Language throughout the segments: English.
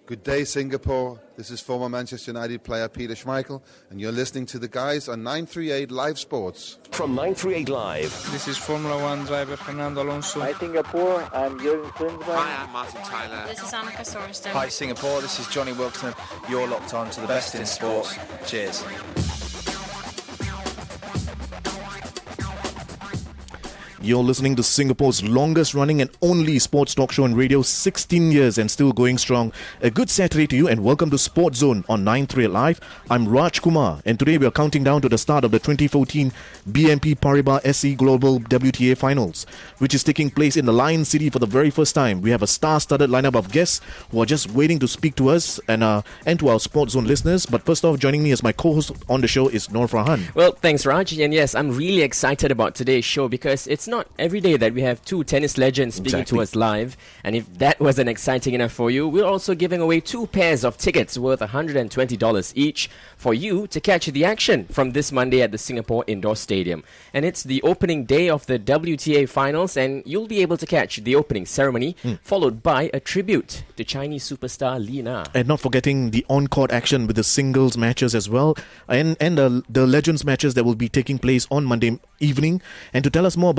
Good day, Singapore. This is former Manchester United player Peter Schmeichel, and you're listening to the guys on 938 Live Sports. From 938 Live. This is Formula One driver Fernando Alonso. Hi, Singapore. I'm Jürgen Klinsmann. Hi, I'm Martin Tyler. This is Annika Sorenstam. Hi, Singapore. This is Johnny Wilson. You're locked on to the best in sports. Cheers. You're listening to Singapore's longest running and only sports talk show on radio, 16 years and still going strong. A good Saturday to you and welcome to SportsZone on 938 Live. I'm Raj Kumar and today we are counting down to the start of the 2014 BNP Paribas SE Global WTA Finals, which is taking place in the Lion City for the very first time. We have a star-studded lineup of guests who are just waiting to speak to us and to our SportsZone listeners. But first off, joining me as my co-host on the show is Noor Farhan. Well, thanks Raj, and yes, I'm really excited about today's show because it's not every day that we have two tennis legends speaking to us live. And if that wasn't exciting enough for you, we're also giving away 2 pairs of tickets worth $120 each for you to catch the action from this Monday at the Singapore Indoor Stadium. And it's the opening day of the WTA Finals, and you'll be able to catch the opening ceremony followed by a tribute to Chinese superstar Li Na. And not forgetting the on-court action with the singles matches as well, and the legends matches that will be taking place on Monday evening. And to tell us more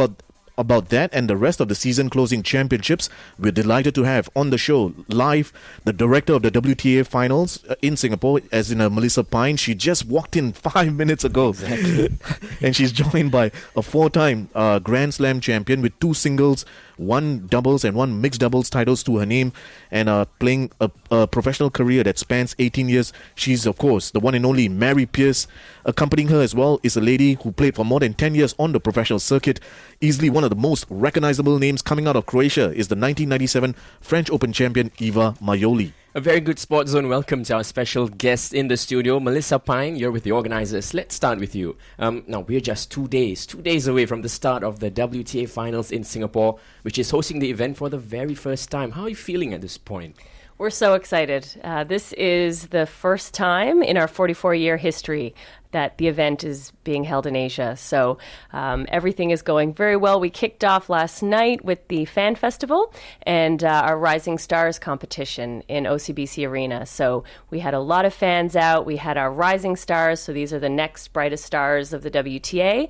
about that and the rest of the season closing championships, we're delighted to have on the show live the director of the WTA Finals in Singapore, as in Melissa Pine. She just walked in 5 minutes ago. Exactly. And she's joined by a 4-time Grand Slam champion with 2 singles, 1 doubles and 1 mixed doubles titles to her name, and playing a professional career that spans 18 years. She's, of course, the one and only Mary Pierce. Accompanying her as well is a lady who played for more than 10 years on the professional circuit. Easily one of the most recognizable names coming out of Croatia is the 1997 French Open champion Iva Majoli. A very good SportsZone welcome to our special guest in the studio, Melissa Pine. You're with the organizers. Let's start with you. Now, we're just 2 days away from the start of the WTA Finals in Singapore, which is hosting the event for the very first time. How are you feeling at this point? We're so excited. This is the first time in our 44-year history that the event is being held in Asia. So everything is going very well. We kicked off last night with the Fan Festival and our Rising Stars competition in OCBC Arena. So we had a lot of fans out. We had our Rising Stars, so these are the next brightest stars of the WTA.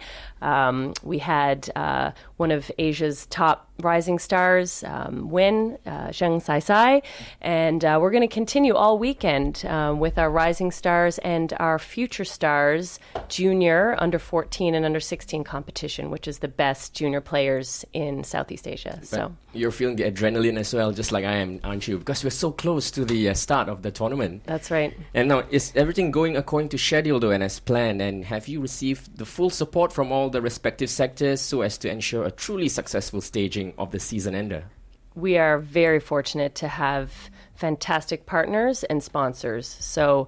We had one of Asia's top rising stars win, Zheng Saisai. And we're going to continue all weekend with our Rising Stars and our Future Stars junior, under 14 and under 16 competition, which is the best junior players in Southeast Asia. But so you're feeling the adrenaline as well, just like I am, aren't you? Because we're so close to the start of the tournament. That's right. And now, is everything going according to schedule though and as planned? And have you received the full support from all the respective sectors so as to ensure a truly successful staging of the season ender? We are very fortunate to have fantastic partners and sponsors. So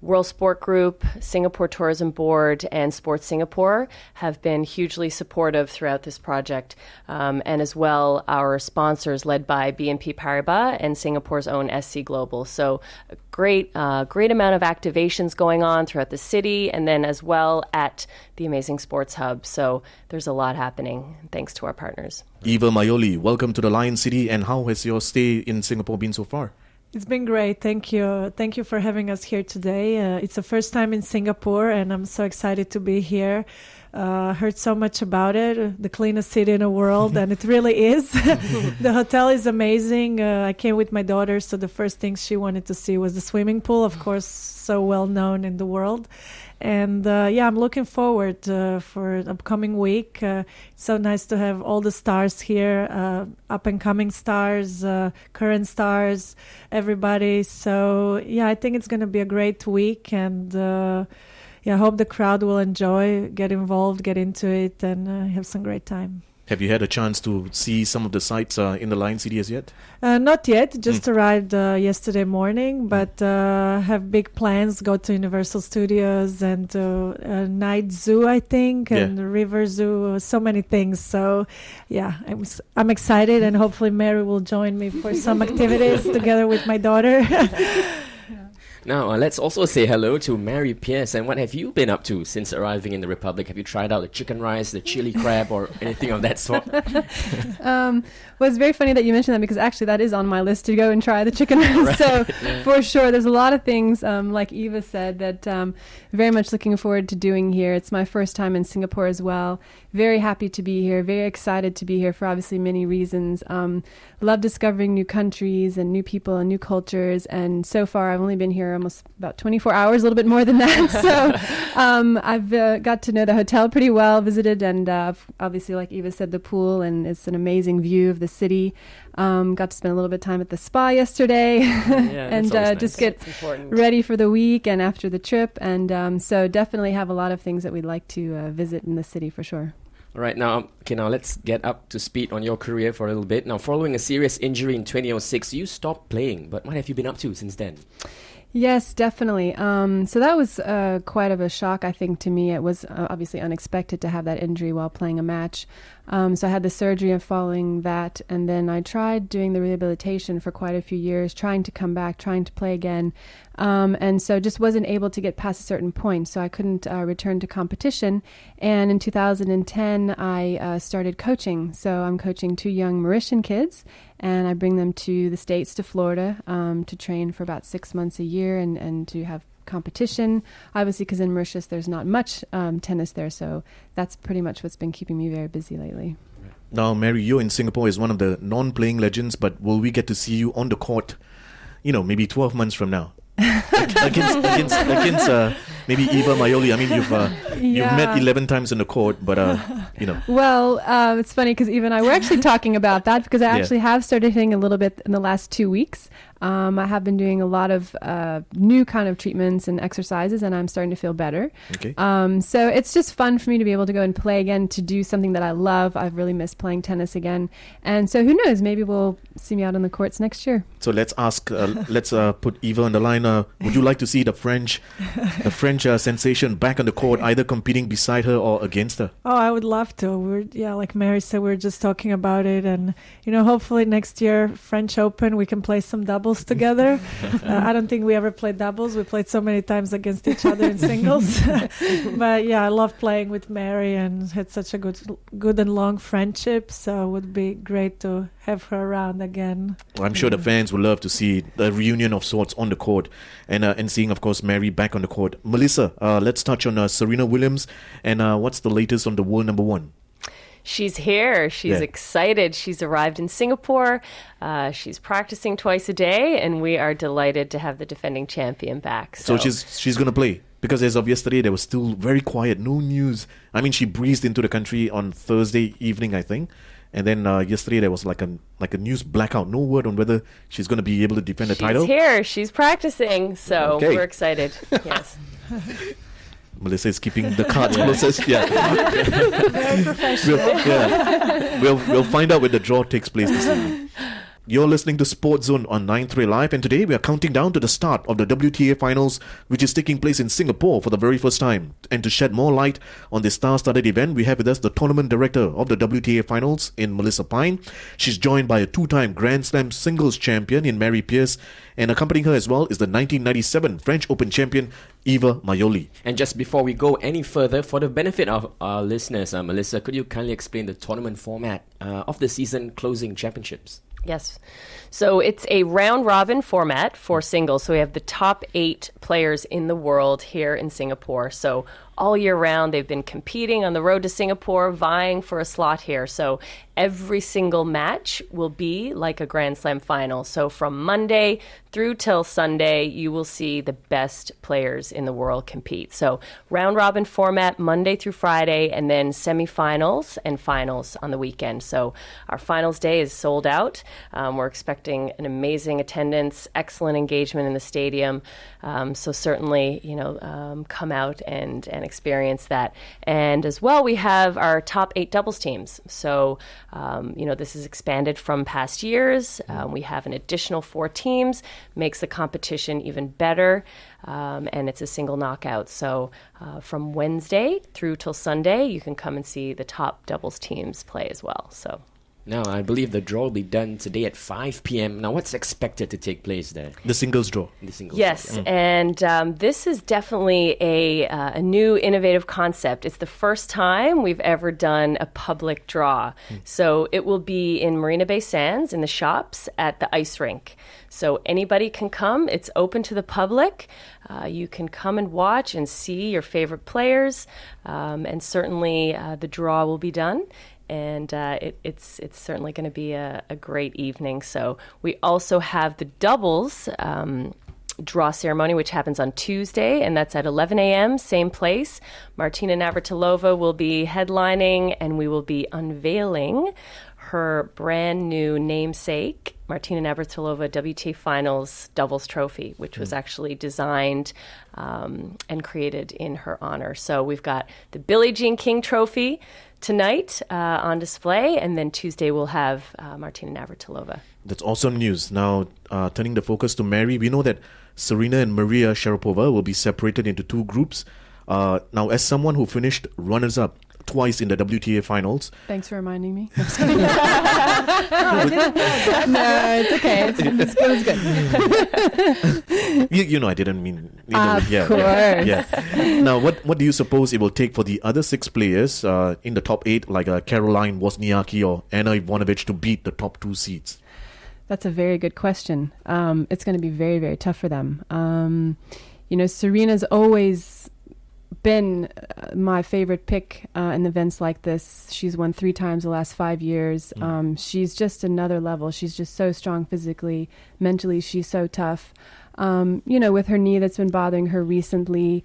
World Sport Group, Singapore Tourism Board, and Sports Singapore have been hugely supportive throughout this project. And as well, our sponsors led by BNP Paribas and Singapore's own SC Global. So a great amount of activations going on throughout the city and then as well at the amazing Sports Hub. So there's a lot happening thanks to our partners. Iva Majoli, welcome to the Lion City, and how has your stay in Singapore been so far? It's been great. Thank you. Thank you for having us here today. It's the first time in Singapore, and I'm so excited to be here. Heard so much about it, the cleanest city in the world, and it really is. The hotel is amazing. I came with my daughter, so the first thing she wanted to see was the swimming pool, of course, so well known in the world. And I'm looking forward for the upcoming week. It's so nice to have all the stars here, up-and-coming stars, current stars, everybody. So, I think it's going to be a great week. And, I hope the crowd will enjoy, get involved, get into it, and have some great time. Have you had a chance to see some of the sights in the Lion City as yet? Not yet. Just arrived yesterday morning, but have big plans. Go to Universal Studios and Night Zoo, I think, and River Zoo. So many things. So, I'm excited, and hopefully Mary will join me for some activities together with my daughter. Now, let's also say hello to Mary Pierce. And what have you been up to since arriving in the Republic? Have you tried out the chicken rice, the chili crab, or anything of that sort? Well, it's very funny that you mentioned that because actually that is on my list to go and try the chicken rice. Right. So for sure, there's a lot of things, like Iva said, that very much looking forward to doing here. It's my first time in Singapore as well. Very happy to be here. Very excited to be here for obviously many reasons. Love discovering new countries and new people and new cultures. And so far, I've only been here almost about 24 hours, a little bit more than that. So I've got to know the hotel pretty well, visited, and obviously, like Iva said, the pool, and it's an amazing view of the city. Got to spend a little bit of time at the spa yesterday and just get ready for the week and after the trip. And so definitely have a lot of things that we'd like to visit in the city for sure. All right, now let's get up to speed on your career for a little bit. Now, following a serious injury in 2006, you stopped playing. But what have you been up to since then? Yes, definitely. So that was quite of a shock, I think, to me. It was obviously unexpected to have that injury while playing a match. So I had the surgery following that, and then I tried doing the rehabilitation for quite a few years, trying to come back, trying to play again. And so just wasn't able to get past a certain point, so I couldn't return to competition. And in 2010, I started coaching. So I'm coaching 2 young Mauritian kids, and I bring them to the States, to Florida, to train for about 6 months a year and to have competition, obviously, because in Mauritius there's not much tennis there, so that's pretty much what's been keeping me very busy lately. Now, Mary, you in Singapore is one of the non-playing legends, but will we get to see you on the court, maybe 12 months from now? against maybe Iva Majoli. I mean, you've met 11 times on the court, but Well, it's funny because Eva and I were actually talking about that because I actually have started hitting a little bit in the last 2 weeks. I have been doing a lot of new kind of treatments and exercises, and I'm starting to feel better. Okay. So it's just fun for me to be able to go and play again, to do something that I love. I've really missed playing tennis again. And so who knows, maybe we'll see me out on the courts next year. So let's ask, let's put Eva on the line. Would you like to see the French sensation back on the court, either competing beside her or against her? Oh, I would love to. Like Mary said, we're just talking about it. And, hopefully next year, French Open, we can play some doubles together. I don't think we ever played doubles. We played so many times against each other in singles. But yeah, I love playing with Mary and had such a good and long friendship. So it would be great to have her around again. Well, I'm sure the fans would love to see the reunion of sorts on the court and seeing, of course, Mary back on the court. Melissa, let's touch on Serena Williams and what's the latest on the world number 1? She's here. She's excited. She's arrived in Singapore. She's practicing twice a day, and we are delighted to have the defending champion back. So she's going to play. Because as of yesterday, there was still very quiet, no news. I mean, she breezed into the country on Thursday evening, I think. And then yesterday there was like a news blackout. No word on whether she's going to be able to defend the title. She's here. She's practicing. So we're excited. Yes. Melissa is keeping the cards closest. Very professional. We'll find out when the draw takes place this evening. You're listening to SportsZone on 9-3 Live, and today we are counting down to the start of the WTA Finals, which is taking place in Singapore for the very first time. And to shed more light on this star-studded event, we have with us the tournament director of the WTA Finals in Melissa Pine. She's joined by a 2-time Grand Slam singles champion in Mary Pierce, and accompanying her as well is the 1997 French Open champion, Iva Majoli. And just before we go any further, for the benefit of our listeners, Melissa, could you kindly explain the tournament format of the season closing championships? Yes. So it's a round-robin format for singles. So we have the top 8 players in the world here in Singapore. So all year round, they've been competing on the road to Singapore, vying for a slot here. So every single match will be like a Grand Slam final. So from Monday through till Sunday, you will see the best players in the world compete. So round-robin format, Monday through Friday, and then semifinals and finals on the weekend. So our finals day is sold out. We're expecting an amazing attendance, excellent engagement in the stadium. So certainly, come out and experience that. And as well, we have our top 8 doubles teams. So, this is expanded from past years. We have an additional 4 teams, makes the competition even better. And it's a single knockout. So from Wednesday through till Sunday, you can come and see the top doubles teams play as well. So. Now, I believe the draw will be done today at 5 p.m. Now, what's expected to take place there? The singles draw. Yes, and this is definitely a new innovative concept. It's the first time we've ever done a public draw. So it will be in Marina Bay Sands in the shops at the ice rink. So anybody can come. It's open to the public. You can come and watch and see your favorite players, and certainly the draw will be done. And it's certainly going to be a great evening. So we also have the doubles draw ceremony, which happens on Tuesday, and that's at 11 a.m., same place. Martina Navratilova will be headlining, and we will be unveiling her brand new namesake, Martina Navratilova WTA Finals doubles trophy, which was actually designed and created in her honor. So we've got the Billie Jean King trophy tonight on display, and then Tuesday we'll have Martina Navratilova. That's awesome news. Now, turning the focus to Mary, we know that Serena and Maria Sharapova will be separated into two groups. Now, as someone who finished runners-up twice in the WTA Finals. Thanks for reminding me. No, it's okay. It was good. You know, I didn't mean. Of course. Yeah. Now, what do you suppose it will take for the other 6 players in the top 8, like Caroline Wozniacki or Anna Ivanovic, to beat the top 2 seeds? That's a very good question. It's going to be very, very tough for them. Serena's always been my favorite pick in events like this. She's won 3 times the last 5 years. She's just another level. She's just so strong physically. Mentally, she's so tough. With her knee that's been bothering her recently,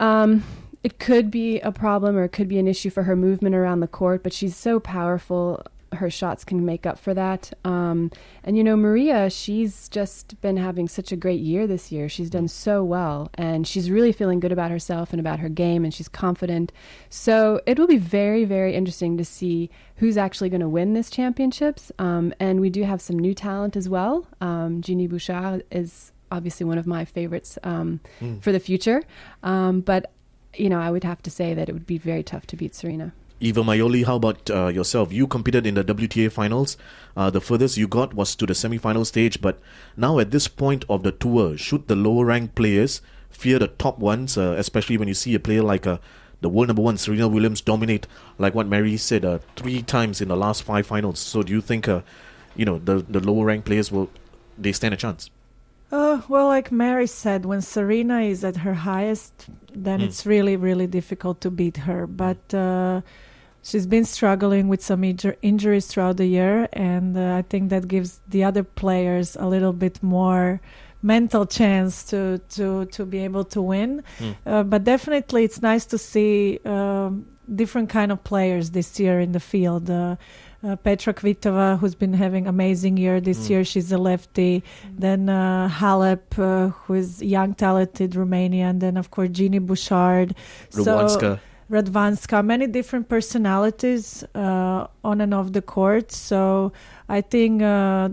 it could be a problem or it could be an issue for her movement around the court, but she's so powerful. Her shots can make up for that. Maria, she's just been having such a great year this year. She's done so well, and she's really feeling good about herself and about her game, and she's confident. So it will be very, very interesting to see who's actually going to win this championships. And we do have some new talent as well. Jeannie Bouchard is obviously one of my favorites for the future. But I would have to say that it would be very tough to beat Serena. Iva Majoli, how about yourself? You competed in the WTA Finals. The furthest you got was to the semi-final stage. But now at this point of the tour, should the lower-ranked players fear the top ones, especially when you see a player like the world number 1, Serena Williams, dominate, like what Mary said, 3 times in the last 5 finals? So do you think, the lower-ranked players they stand a chance? Well, like Mary said, when Serena is at her highest, then it's really, really difficult to beat her. But she's been struggling with some injuries throughout the year, and I think that gives the other players a little bit more mental chance to be able to win. But definitely it's nice to see different kind of players this year in the field. Petra Kvitova, who's been having amazing year this year. She's a lefty. Then Halep, who is young, talented Romanian. Then, of course, Jeannie Bouchard. Radwanska. Many different personalities on and off the court. So I think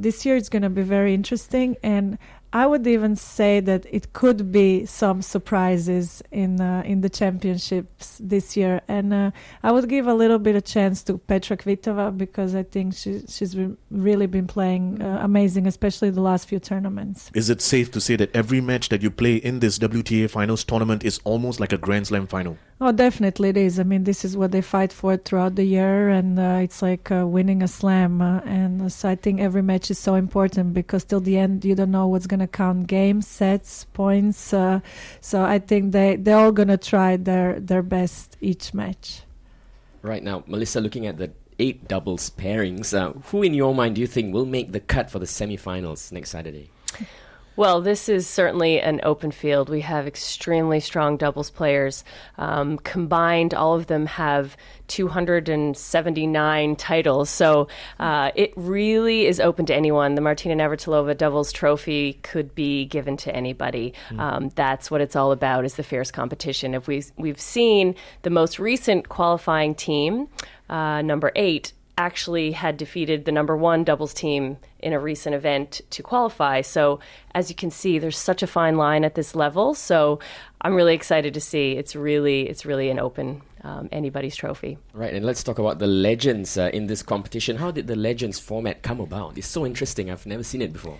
this year is going to be very interesting. And I would even say that it could be some surprises in the championships this year, and I would give a little bit of chance to Petra Kvitova because I think she's really been playing amazing, especially the last few tournaments. Is it safe to say that every match that you play in this WTA Finals tournament is almost like a Grand Slam final? Oh, definitely it is. I mean, this is what they fight for throughout the year, and it's like winning a slam. And so I think every match is so important because till the end, you don't know what's going to count: games, sets, points. So I think they're all going to try their best each match. Right now, Melissa, looking at the 8 doubles pairings, who in your mind do you think will make the cut for the semi-finals next Saturday? Well, this is certainly an open field. We have extremely strong doubles players. Combined, all of them have 279 titles. So it really is open to anyone. The Martina Navratilova doubles trophy could be given to anybody. That's what it's all about, is the fierce competition. If we've seen the most recent qualifying team, number 8, actually had defeated the number 1 doubles team in a recent event to qualify. So as you can see, there's such a fine line at this level. So I'm really excited to see. It's really an open anybody's trophy. Right, and let's talk about the legends in this competition. How did the legends format come about? It's so interesting. I've never seen it before.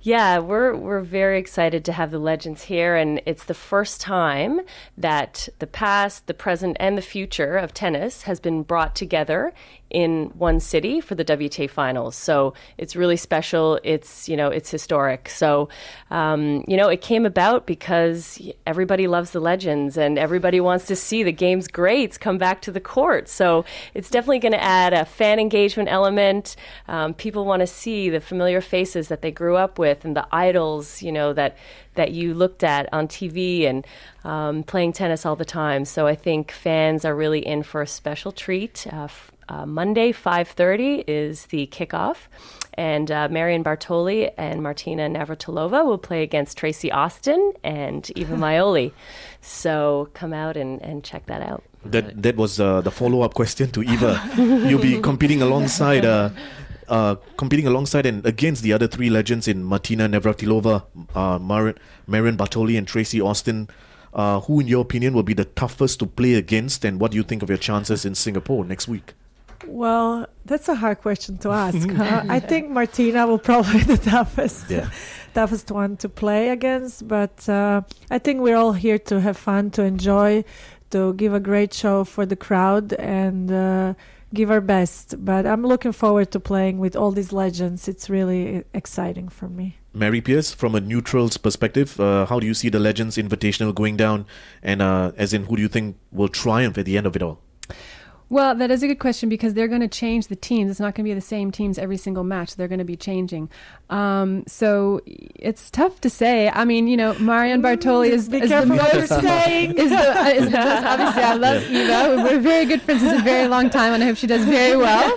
Yeah, we're very excited to have the legends here, and it's the first time that the past, the present, and the future of tennis has been brought together in one city for the WTA Finals. So it's really special. It's historic. So it came about because everybody loves the legends, and everybody wants to see the game's greats come back to the court. So it's definitely going to add a fan engagement element. People want to see the familiar faces that they grew up with, and the idols, that you looked at on TV and playing tennis all the time. So I think fans are really in for a special treat. Monday, 5:30 is the kickoff, and Marion Bartoli and Martina Navratilova will play against Tracy Austin and Iva Majoli. So come out and check that out. That was the follow-up question to Eva. You'll be competing alongside and against the other three legends in Martina Navratilova, Marion Bartoli, and Tracy Austin. Who, in your opinion, will be the toughest to play against, and what do you think of your chances in Singapore next week? Well, that's a hard question to ask. I think Martina will probably be the toughest one to play against. But I think we're all here to have fun, to enjoy, to give a great show for the crowd, and give our best. But I'm looking forward to playing with all these legends. It's really exciting for me. Mary Pierce, from a neutral's perspective, how do you see the Legends Invitational going down? And as in, who do you think will triumph at the end of it all? Well, that is a good question because they're going to change the teams. It's not going to be the same teams every single match. They're going to be changing. So it's tough to say. I mean, Marion Bartoli is the most saying. Is the best. Obviously, I love Eva. We're very good friends since a very long time, and I hope she does very well.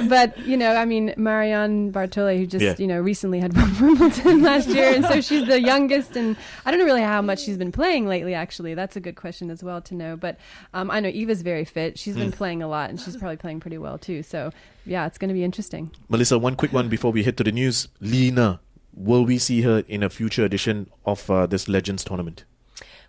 But Marion Bartoli, who just recently had won Wimbledon last year, and so she's the youngest. And I don't know really how much she's been playing lately. Actually, that's a good question as well to know. But I know Eva's very fit. She's been playing a lot, and she's probably playing pretty well too. So yeah, it's going to be interesting. Melissa, one quick one before we head to the news. Lena, will we see her in a future edition of this Legends tournament?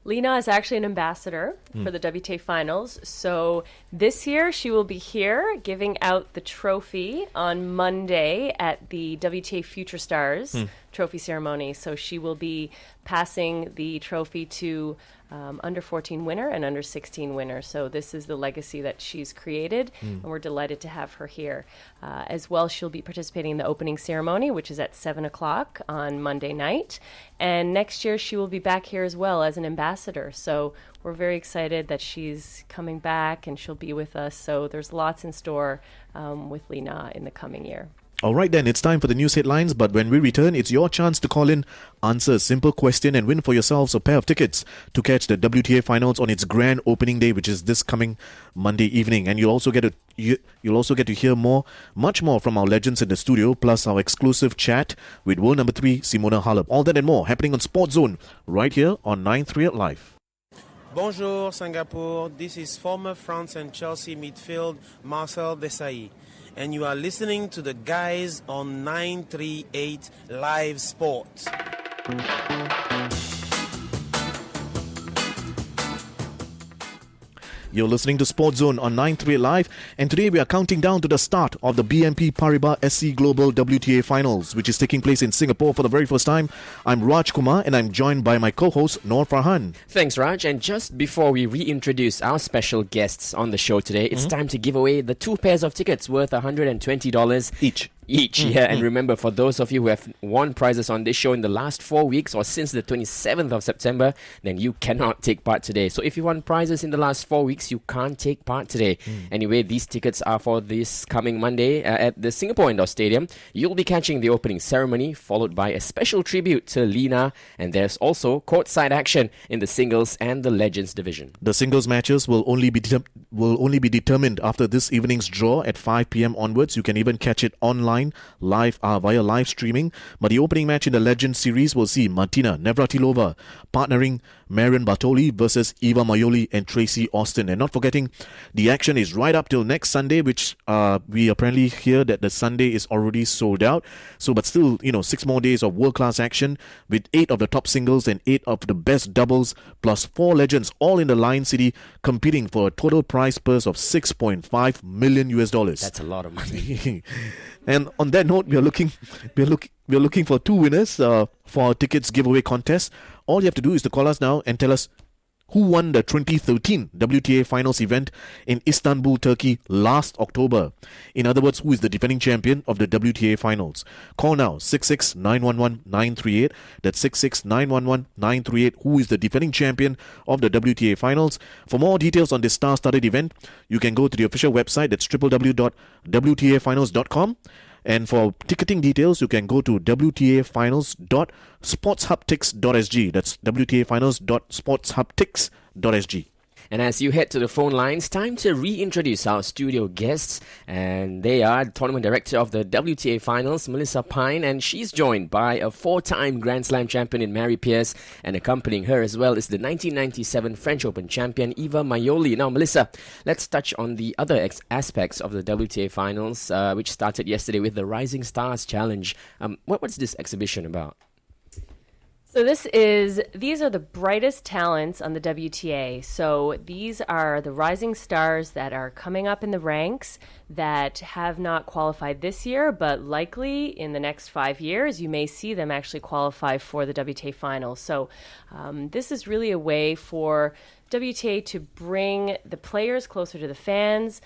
Lena is actually an ambassador for the WTA Finals. So this year she will be here giving out the trophy on Monday at the WTA Future Stars trophy ceremony. So she will be passing the trophy to under 14 winner and under 16 winner. So this is the legacy that she's created, and we're delighted to have her here. As well, she'll be participating in the opening ceremony, which is at 7 o'clock on Monday night. And next year, she will be back here as well as an ambassador. So we're very excited that she's coming back, and she'll be with us. So there's lots in store with Lena in the coming year. All right, then, it's time for the news headlines, but when we return, it's your chance to call in, answer a simple question, and win for yourselves a pair of tickets to catch the WTA Finals on its grand opening day, which is this coming Monday evening. And you'll also get to hear much more from our legends in the studio, plus our exclusive chat with world number 3, Simona Halep. All that and more happening on SportsZone right here on 938 Live. Bonjour, Singapore. This is former France and Chelsea midfield Marcel Desailly, and you are listening to the guys on 938 Live Sports. You're listening to SportsZone on 938 Live, and today we are counting down to the start of the BNP Paribas SC Global WTA Finals, which is taking place in Singapore for the very first time. I'm Raj Kumar, and I'm joined by my co-host, Noor Farhan. Thanks, Raj. And just before we reintroduce our special guests on the show today, it's time to give away the 2 pairs of tickets worth $120 each. And remember, for those of you who have won prizes on this show in the last 4 weeks or since the 27th of September, then you cannot take part today. So if you won prizes in the last 4 weeks, you can't take part today. Anyway, these tickets are for this coming Monday at the Singapore Indoor Stadium. You'll be catching the opening ceremony, followed by a special tribute to Lena, and there's also courtside action in the singles and the legends division. The singles matches will only be determined after this evening's draw at 5 p.m. onwards. You can even catch it online online via live streaming. But the opening match in the Legends series will see Martina Navratilova partnering Marion Bartoli versus Iva Majoli and Tracy Austin. And not forgetting, the action is right up till next Sunday, which we apparently hear that the Sunday is already sold out. So, but still, 6 more days of world-class action with 8 of the top singles and 8 of the best doubles, plus 4 legends all in the Lion City competing for a total prize purse of $6.5 million. That's a lot of money. And on that note, we're looking for 2 winners for our tickets giveaway contest. All you have to do is to call us now and tell us who won the 2013 WTA Finals event in Istanbul, Turkey last October. In other words, who is the defending champion of the WTA Finals. Call now, 66-911-938. That's 66-911-938. Who is the defending champion of the WTA Finals? For more details on this star-studded event, you can go to the official website. That's www.wtafinals.com. And for ticketing details, you can go to wtafinals.sportshubtix.sg. That's wtafinals.sportshubtix.sg. And as you head to the phone lines, time to reintroduce our studio guests. And they are the tournament director of the WTA Finals, Melissa Pine, and she's joined by a 4-time Grand Slam champion in Mary Pierce. And accompanying her as well is the 1997 French Open champion, Iva Majoli. Now, Melissa, let's touch on the other aspects of the WTA Finals, which started yesterday with the Rising Stars Challenge. What's this exhibition about? So these are the brightest talents on the WTA. So these are the rising stars that are coming up in the ranks that have not qualified this year, but likely in the next 5 years, you may see them actually qualify for the WTA Finals. So this is really a way for WTA to bring the players closer to the fans,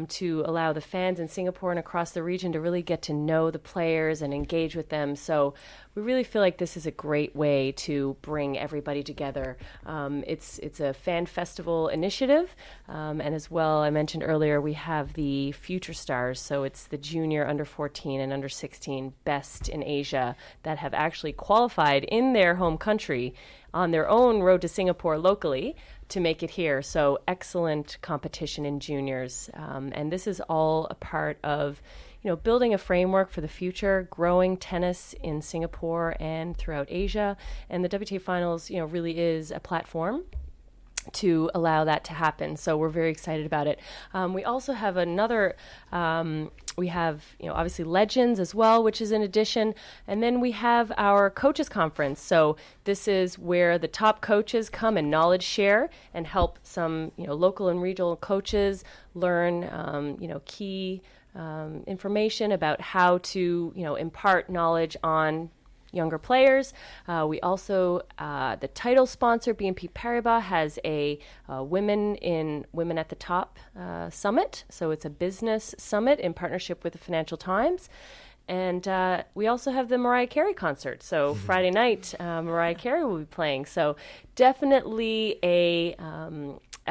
to allow the fans in Singapore and across the region to really get to know the players and engage with them. So we really feel like this is a great way to bring everybody together. It's a fan festival initiative, and as well, I mentioned earlier, we have the Future Stars. So it's the junior, under 14, and under 16 best in Asia that have actually qualified in their home country on their own road to Singapore locally to make it here. So excellent competition in juniors. And this is all a part of, building a framework for the future, growing tennis in Singapore and throughout Asia. And the WTA Finals, really is a platform to allow that to happen. So we're very excited about it. We also have another, we have, obviously Legends as well, which is an addition. And then we have our coaches conference. So this is where the top coaches come and knowledge share and help some, local and regional coaches learn, key information about how to, impart knowledge on younger players. We also, the title sponsor, BNP Paribas, has a Women at the Top summit. So it's a business summit in partnership with the Financial Times. And we also have the Mariah Carey concert. So Friday night, Mariah Carey will be playing. So definitely a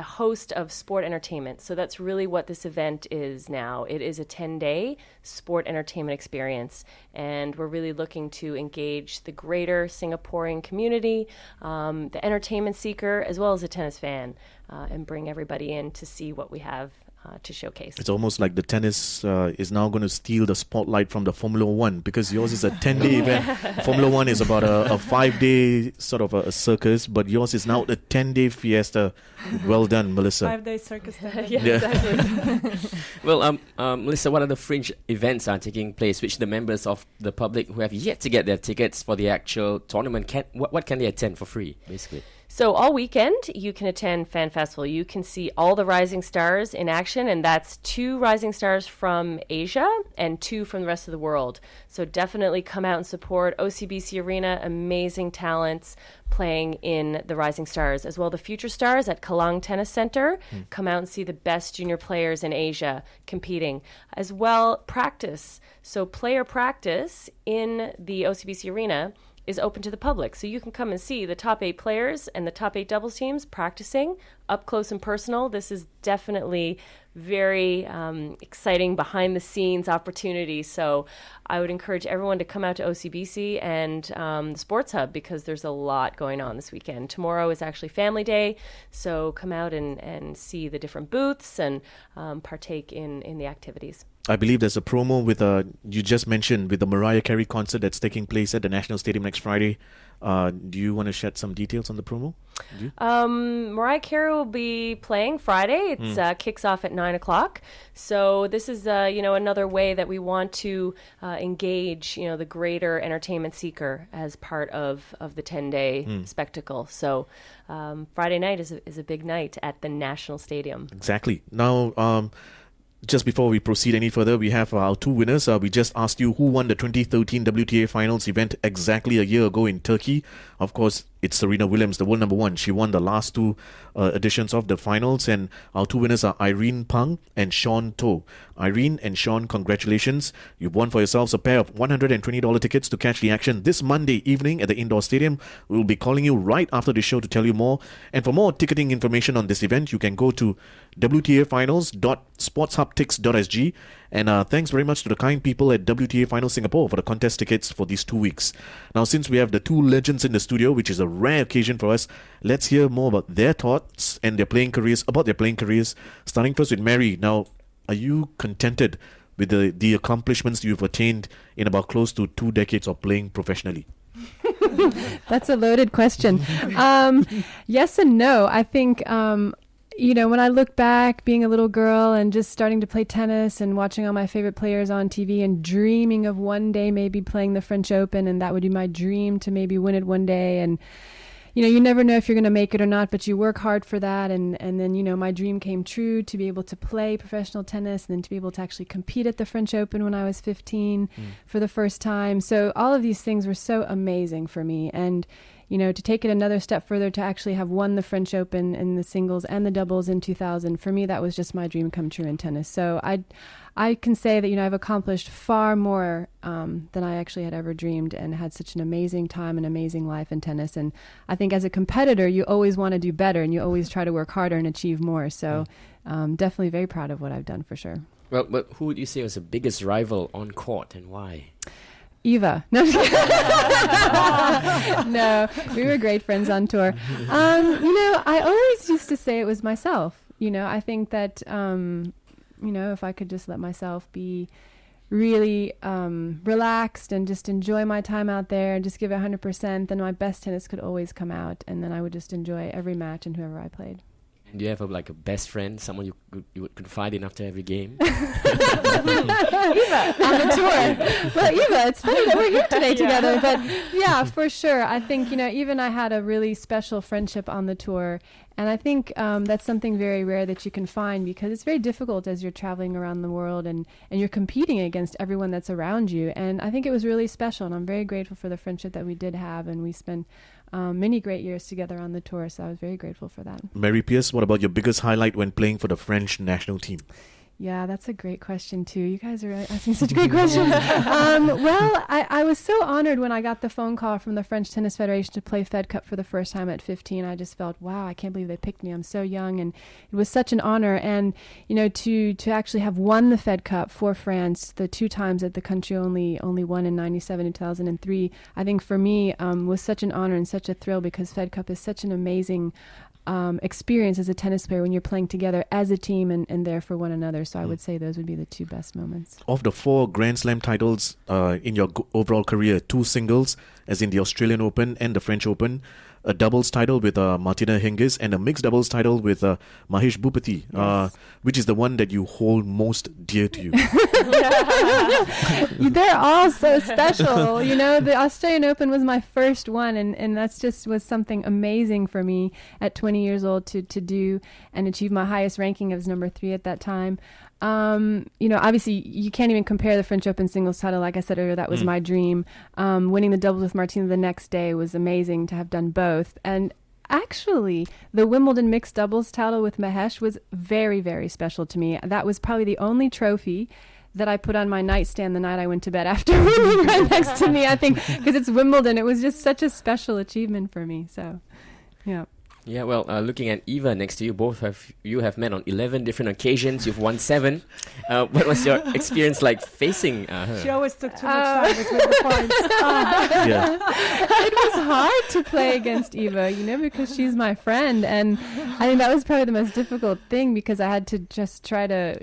host of sport entertainment. So that's really what this event is now. It is a 10-day sport entertainment experience. And we're really looking to engage the greater Singaporean community, the entertainment seeker, as well as a tennis fan, and bring everybody in to see what we have to showcase. It's almost like the tennis is now going to steal the spotlight from the Formula One, because yours is a 10-day event. Formula One is about a 5-day sort of a circus, but yours is now a 10-day fiesta. Well done, Melissa. 5-day circus. Exactly. Well, Melissa, what other fringe events are taking place, which the members of the public who have yet to get their tickets for the actual tournament, what can they attend for free, basically? So all weekend, you can attend Fan Festival. You can see all the rising stars in action, and that's 2 rising stars from Asia and 2 from the rest of the world. So definitely come out and support OCBC Arena, amazing talents playing in the Rising Stars. As well, the Future Stars at Kelang Tennis Center. Come out and see the best junior players in Asia competing. As well, practice. So player practice in the OCBC Arena is open to the public. So you can come and see the top 8 players and the top 8 doubles teams practicing up close and personal. This is definitely very exciting behind the scenes opportunity. So I would encourage everyone to come out to OCBC and the Sports Hub, because there's a lot going on this weekend. Tomorrow is actually Family Day. So come out and see the different booths and partake in the activities. I believe there's a promo with you just mentioned with the Mariah Carey concert that's taking place at the National Stadium next Friday. Do you want to shed some details on the promo? Mariah Carey will be playing Friday. It kicks off at 9:00. So this is another way that we want to engage the greater entertainment seeker as part of the 10-day spectacle. So Friday night is a big night at the National Stadium. Exactly. Now, just before we proceed any further, we have our two winners. We just asked you who won the 2013 WTA Finals event exactly a year ago in Turkey. Of course, it's Serena Williams, the world number one. She won the last two editions of the finals. And our two winners are Irene Pang and Sean To. Irene and Sean, congratulations. You've won for yourselves a pair of $120 tickets to catch the action this Monday evening at the indoor stadium. We'll be calling you right after the show to tell you more. And for more ticketing information on this event, you can go to wtafinals.sportshubtix.sg. And thanks very much to the kind people at WTA Finals Singapore for the contest tickets for these 2 weeks. Now, since we have the two legends in the studio, which is a rare occasion for us, let's hear more about their thoughts and their playing careers, starting first with Mary. Now, are you contented with the accomplishments you've attained in about close to 2 decades of playing professionally? That's a loaded question. Yes and no. I think, when I look back, being a little girl and just starting to play tennis and watching all my favorite players on TV and dreaming of one day maybe playing the French Open, and that would be my dream to maybe win it one day. And you never know if you're going to make it or not, but you work hard for that. And then, my dream came true to be able to play professional tennis and then to be able to actually compete at the French Open when I was 15 for the first time. So all of these things were so amazing for me. And, to take it another step further, to actually have won the French Open in the singles and the doubles in 2000, for me, that was just my dream come true in tennis. So I can say that, I've accomplished far more than I actually had ever dreamed, and had such an amazing time and amazing life in tennis. And I think as a competitor, you always want to do better and you always try to work harder and achieve more. So definitely very proud of what I've done for sure. Well, but who would you say was the biggest rival on court and why? Eva. No, no, we were great friends on tour. I always used to say it was myself. I think that, if I could just let myself be really relaxed and just enjoy my time out there and just give it 100%, then my best tennis could always come out, and then I would just enjoy every match and whoever I played. Do you have a best friend, someone you would confide in after every game? Eva, on the tour. Well, Eva, it's funny that we're here today together. But yeah, for sure. I think, Eva and I had a really special friendship on the tour. And I think that's something very rare that you can find, because it's very difficult as you're traveling around the world and you're competing against everyone that's around you. And I think it was really special. And I'm very grateful for the friendship that we did have. And we spent many great years together on the tour. So I was very grateful for that. Mary Pierce, what about your biggest highlight when playing for the French national team? Yeah, that's a great question, too. You guys are asking such great questions. Well, I was so honored when I got the phone call from the French Tennis Federation to play Fed Cup for the first time at 15. I just felt, wow, I can't believe they picked me. I'm so young. And it was such an honor. And, to actually have won the Fed Cup for France the 2 times that the country only won in 97 and 2003, I think for me was such an honor and such a thrill, because Fed Cup is such an amazing experience as a tennis player when you're playing together as a team and there for one another. So I would say those would be the 2 best moments. Of the 4 Grand Slam titles in your overall career, 2 singles, as in the Australian Open and the French Open, a doubles title with Martina Hingis, and a mixed doubles title with Mahesh Bhupathi, yes. Which is the one that you hold most dear to you? They're all so special. The Australian Open was my first one, and that's just was something amazing for me at 20 years old to do and achieve my highest ranking as number 3 at that time. Obviously you can't even compare the French Open singles title. Like I said earlier, that was my dream. Winning the doubles with Martina the next day was amazing to have done both. And actually, the Wimbledon mixed doubles title with Mahesh was very, very special to me. That was probably the only trophy that I put on my nightstand the night I went to bed after winning right next to me, I think, because it's Wimbledon. It was just such a special achievement for me. So, yeah. Yeah, well, looking at Eva next to you, you have met on 11 different occasions. You've won 7. What was your experience like facing her? She always took too much time between the points. Yeah. It was hard to play against Eva, because she's my friend. And I think that was probably the most difficult thing, because I had to just try to,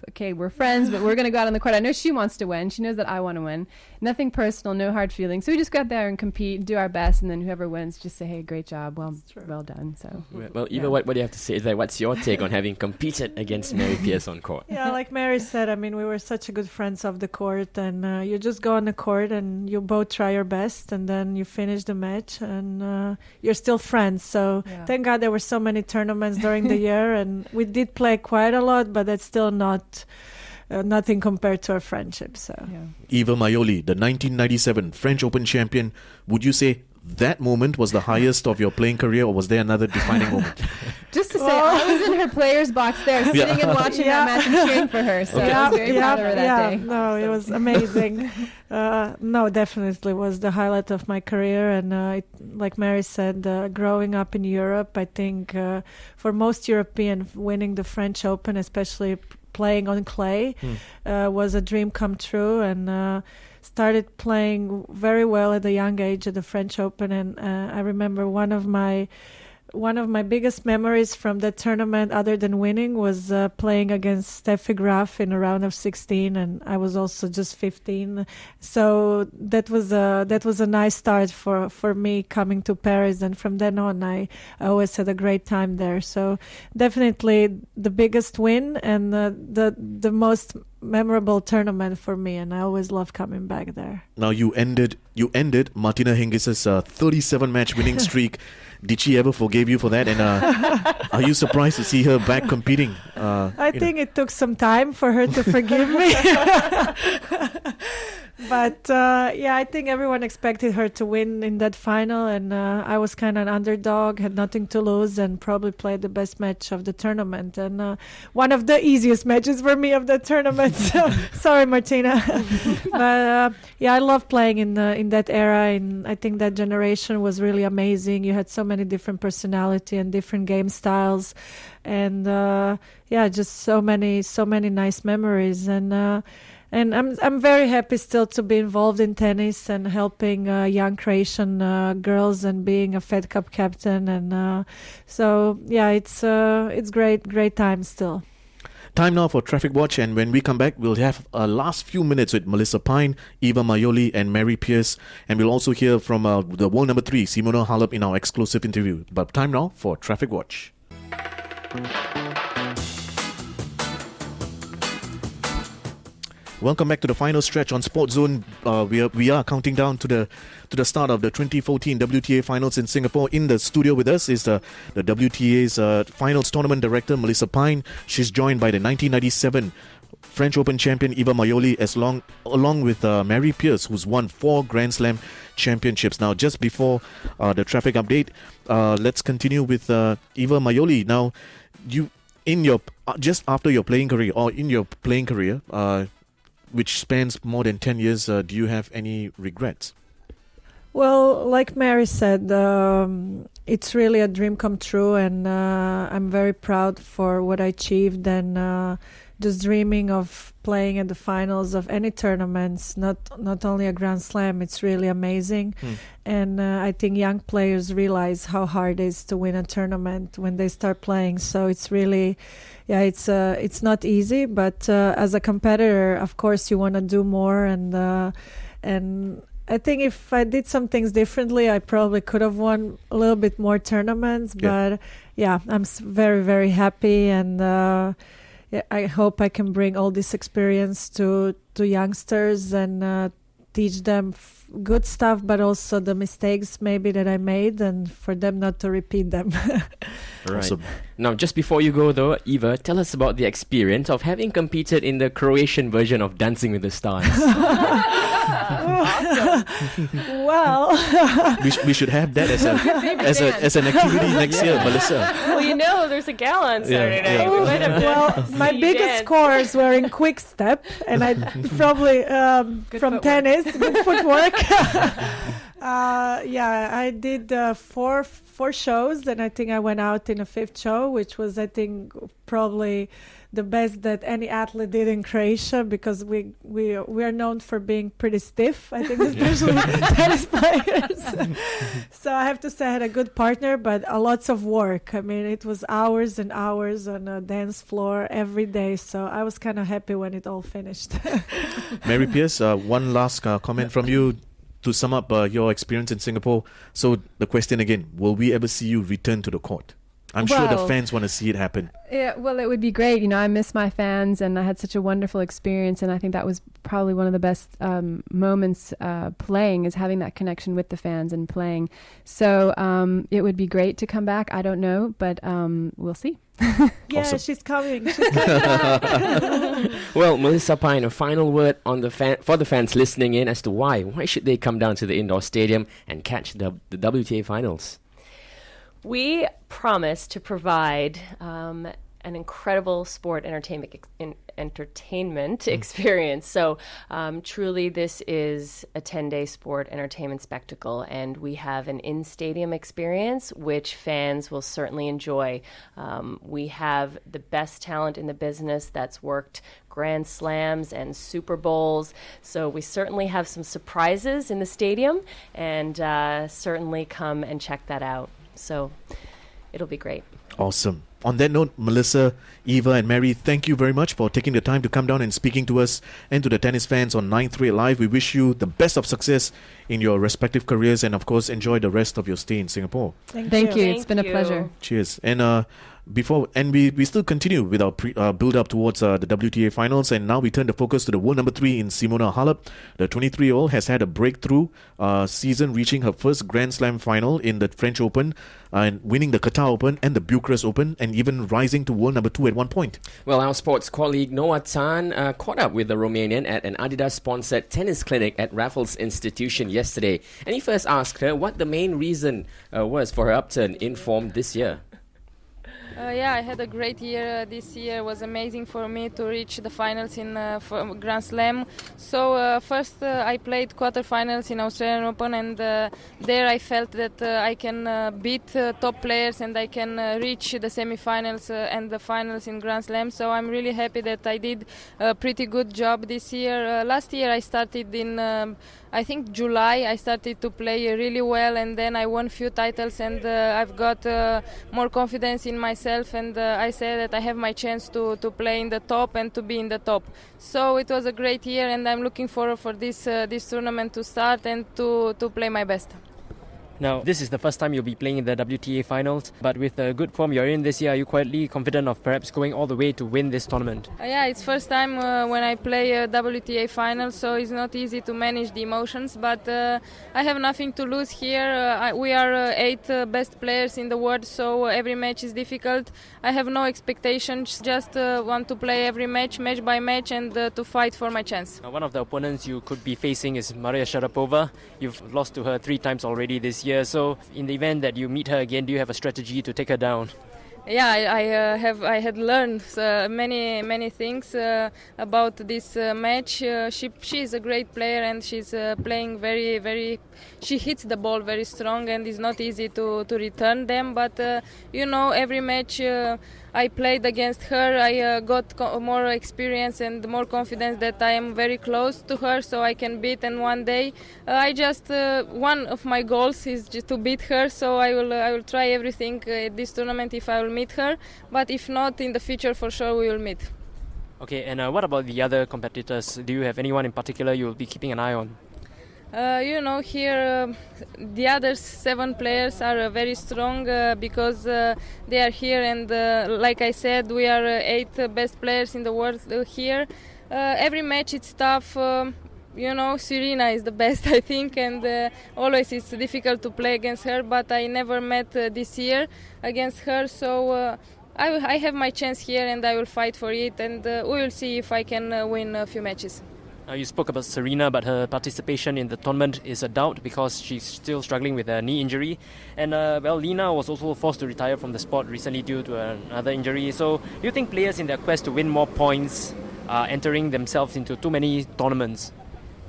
okay, we're friends, but we're going to go out on the court. I know she wants to win. She knows that I want to win. Nothing personal, no hard feelings. So we just got there and compete, do our best, and then whoever wins, just say, hey, great job, well done. So well, Eva, what do you have to say? What's your take on having competed against Mary Pierce on court? Yeah, like Mary said, we were such a good friends off the court, and you just go on the court and you both try your best, and then you finish the match, and you're still friends. So thank God there were so many tournaments during the year, and we did play quite a lot, but that's still nothing compared to our friendship. So Iva Majoli, the 1997 French Open champion, would you say that moment was the highest of your playing career, or was there another defining moment? Just to say, I was in her player's box there, sitting and watching that match and cheering for her. So I was very proud of her that day. No, it was amazing. No, definitely was the highlight of my career. And like Mary said, growing up in Europe, I think for most Europeans, winning the French Open, especially playing on clay, was a dream come true. And started playing very well at a young age at the French Open, and I remember one of my biggest memories from that tournament, other than winning, was playing against Steffi Graf in a round of 16, and I was also just 15. So that was a nice start for me coming to Paris, and from then on I always had a great time there. So definitely the biggest win and the most memorable tournament for me, and I always love coming back there. Now you ended Martina Hingis' 37 match winning streak. Did she ever forgive you for that? And are you surprised to see her back competing? I think it took some time for her to forgive me. But I think everyone expected her to win in that final, and I was kind of an underdog, had nothing to lose, and probably played the best match of the tournament, and one of the easiest matches for me of the tournament. So, sorry, Martina. But I love playing in that era, and I think that generation was really amazing. You had so many different personality and different game styles, and just so many nice memories. And I'm very happy still to be involved in tennis and helping young Croatian girls and being a Fed Cup captain, and it's great time still. Time now for Traffic Watch, and when we come back, we'll have a last few minutes with Melissa Pine, Iva Majoli, and Mary Pierce, and we'll also hear from the world number 3, Simona Halep, in our exclusive interview. But time now for Traffic Watch. Welcome back to the final stretch on SportsZone. We are counting down to the start of the 2014 WTA Finals in Singapore. In the studio with us is the WTA's Finals Tournament Director, Melissa Pine. She's joined by the 1997 French Open champion Iva Majoli, along with Mary Pierce, who's won 4 Grand Slam championships. Now, just before the traffic update, let's continue with Iva Majoli. Now, you just after your playing career, or in your playing career, which spans more than 10 years, do you have any regrets? Well, like Mary said, it's really a dream come true, and I'm very proud for what I achieved, and just dreaming of playing at the finals of any tournaments, not only a Grand Slam. It's really amazing. And I think young players realize how hard it is to win a tournament when they start playing. So it's really, it's not easy, but as a competitor, of course, you want to do more, and I think if I did some things differently, I probably could have won a little bit more tournaments. But I'm very, very happy, and I hope I can bring all this experience to youngsters and teach them good stuff, but also the mistakes maybe that I made, and for them not to repeat them. Right. Awesome. Now, just before you go though, Eva, tell us about the experience of having competed in the Croatian version of Dancing with the Stars. Well, we should have that as an activity next year, Melissa. Well, there's a gala on Saturday night. We might have to my biggest scores were in quick step, and I probably from tennis, good footwork. Yeah, I did four shows, and I think I went out in a fifth show, which was, I think, probably the best that any athlete did in Croatia, because we are known for being pretty stiff, I think, especially tennis players. So I have to say I had a good partner, but lots of work. I mean, it was hours and hours on a dance floor every day, so I was kind of happy when it all finished. Mary Pierce, one last comment from you to sum up your experience in Singapore. So the question again, will we ever see you return to the court? I'm sure the fans want to see it happen. Yeah, well, it would be great. You know, I miss my fans, and I had such a wonderful experience, and I think that was probably one of the best moments playing, is having that connection with the fans and playing. So it would be great to come back. I don't know, but we'll see. Yeah, Awesome. she's coming. She's coming back. Well, Melissa Pine, a final word on for the fans listening in as to why should they come down to the indoor stadium and catch the WTA Finals? We promise to provide an incredible sport entertainment experience. So truly this is a 10-day sport entertainment spectacle, and we have an in-stadium experience which fans will certainly enjoy. We have the best talent in the business that's worked Grand Slams and Super Bowls, so we certainly have some surprises in the stadium, and certainly come and check that out. So it'll be great. Awesome. On that note, Melissa, Eva, and Mary, thank you very much for taking the time to come down and speaking to us and to the tennis fans on 938 Live. We wish you the best of success in your respective careers, and of course, enjoy the rest of your stay in Singapore. Thank you. It's been a pleasure. Cheers. And we still continue with our build up towards the WTA Finals, and now we turn the focus to the world number 3 in Simona Halep. The 23-year-old has had a breakthrough season, reaching her first Grand Slam final in the French Open, and winning the Qatar Open and the Bucharest Open, and even rising to world number 2 at one point. Well, our sports colleague Noah Tan caught up with the Romanian at an Adidas-sponsored tennis clinic at Raffles Institution yesterday, and he first asked her what the main reason was for her upturn in form this year. Yeah, I had a great year. This year was amazing for me to reach the finals in Grand Slam. So first I played quarterfinals in Australian Open, and there I felt that I can beat top players, and I can reach the semifinals and the finals in Grand Slam. So I'm really happy that I did a pretty good job this year. Last year I started in I think July. I started to play really well, and then I won few titles, and I've got more confidence in myself, and I say that I have my chance to play in the top and to be in the top. So it was a great year, and I'm looking forward for this tournament to start and to play my best. Now, this is the first time you'll be playing in the WTA Finals, but with the good form you're in this year, are you quietly confident of perhaps going all the way to win this tournament? Yeah, it's first time when I play WTA Finals, so it's not easy to manage the emotions, but I have nothing to lose here. We are 8 best players in the world, so every match is difficult. I have no expectations, just want to play every match by match, and to fight for my chance. Now, one of the opponents you could be facing is Maria Sharapova. You've lost to her 3 times already this year. So in the event that you meet her again, do you have a strategy to take her down? Yeah, I had learned many things about this match. She is a great player, and she's playing very. She hits the ball very strong, and it's not easy to return them. But every match I played against her, I got more experience and more confidence that I am very close to her, so I can beat. And one day, one of my goals is just to beat her. So I will try everything at this tournament if I will meet her. But if not, in the future for sure we will meet. Okay, and what about the other competitors? Do you have anyone in particular you will be keeping an eye on? Here the other 7 players are very strong because they are here, and like I said, we are 8 best players in the world here. Every match it's tough. Serena is the best, I think, and always it's difficult to play against her, but I never met this year against her, so I have my chance here, and I will fight for it, and we will see if I can win a few matches. You spoke about Serena, but her participation in the tournament is a doubt because she's still struggling with a knee injury. And, Lena was also forced to retire from the sport recently due to another injury. So, do you think players in their quest to win more points are entering themselves into too many tournaments?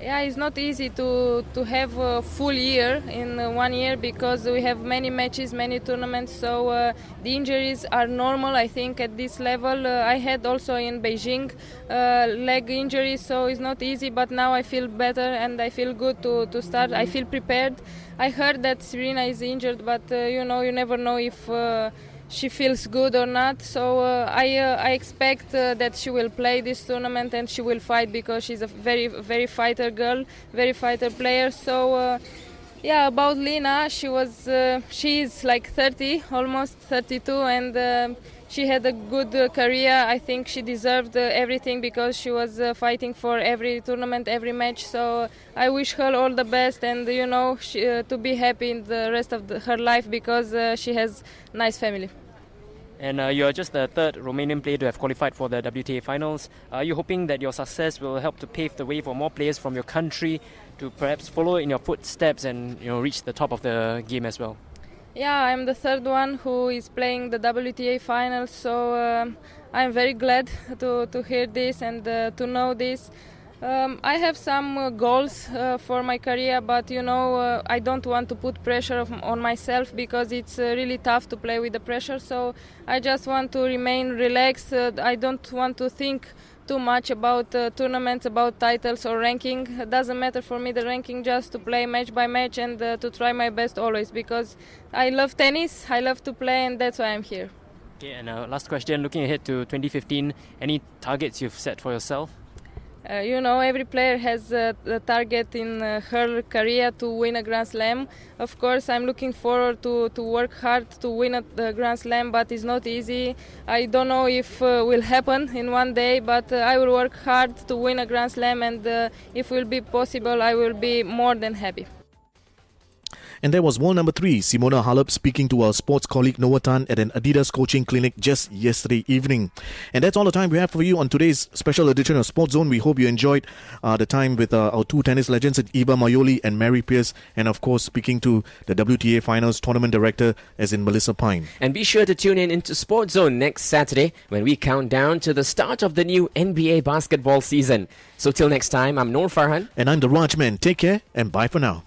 Yeah, it's not easy to have a full year in 1 year because we have many matches, many tournaments. So the injuries are normal, I think, at this level. I had also in Beijing leg injuries, so it's not easy. But now I feel better and I feel good to start. I feel prepared. I heard that Serena is injured, but you never know if she feels good or not. So I expect that she will play this tournament and she will fight because she's a very, very fighter girl, very fighter player. So about Lina, she is like 30, almost 32, and she had a good career. I think she deserved everything because she was fighting for every tournament, every match. So I wish her all the best and, to be happy in the rest of her life because she has nice family. And you're just the third Romanian player to have qualified for the WTA Finals. Are you hoping that your success will help to pave the way for more players from your country to perhaps follow in your footsteps and reach the top of the game as well? Yeah, I'm the third one who is playing the WTA Finals, so I'm very glad to hear this and to know this. I have some goals for my career, but I don't want to put pressure on myself because it's really tough to play with the pressure. So I just want to remain relaxed. I don't want to think too much about tournaments, about titles or ranking. It doesn't matter for me the ranking, just to play match by match and to try my best always because I love tennis, I love to play, and that's why I'm here. Okay, and last question, looking ahead to 2015, any targets you've set for yourself? Every player has a target in her career to win a Grand Slam. Of course, I'm looking forward to work hard to win the Grand Slam, but it's not easy. I don't know if it will happen in one day, but I will work hard to win a Grand Slam, and if it will be possible, I will be more than happy. And there was wall number 3, Simona Halep, speaking to our sports colleague Noor Tan at an Adidas coaching clinic just yesterday evening. And that's all the time we have for you on today's special edition of SportsZone. We hope you enjoyed the time with our two tennis legends, Iva Majoli and Mary Pierce, and of course speaking to the WTA Finals tournament director, as in Melissa Pine. And be sure to tune in into SportsZone next Saturday when we count down to the start of the new NBA basketball season. So till next time, I'm Noor Farhan. And I'm the Rajman. Take care and bye for now.